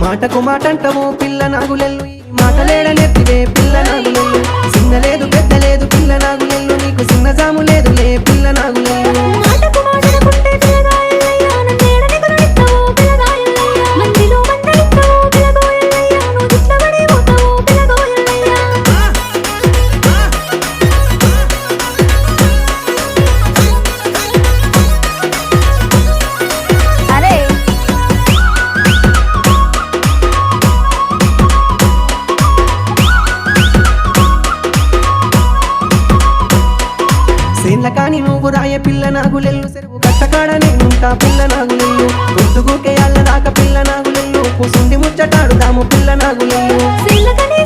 మాటకు మాటంటవు పిల్ల నాగులెల్లు ఈ మాటలేడనెత్తివే పిల్ల నాగులెల్లు చిన్న లేదు పెద్ద లేదు పిల్ల నాగులెల్లు నీకు చిన్న జాము లేదులే పిల్ల నాగులెల్లు మాటకు మాటనుకుంటే పిల్లగాయల్లయ్యా నన్నేడని కొనిస్తావు పిల్లగాయల్లయ్యా మందిలో మందలిస్తావు పిల్లగాయల్లయ్యా నువ్వు దిట్లబడి పోతావు పిల్లగాయల్లయ్యా అరే సేన్ల కాని నువ్వు రాయ పిల్ల నాగులెల్లు చెరువు కట్టకాడ నేనుంటా పిల్ల నాగులెల్లు గుర్తుగుకే అల్ల దాకా పిల్ల నాగులెల్లు కూసుండి ముచ్చటాడుదాము పిల్ల నాగులెల్లు సిల్లకని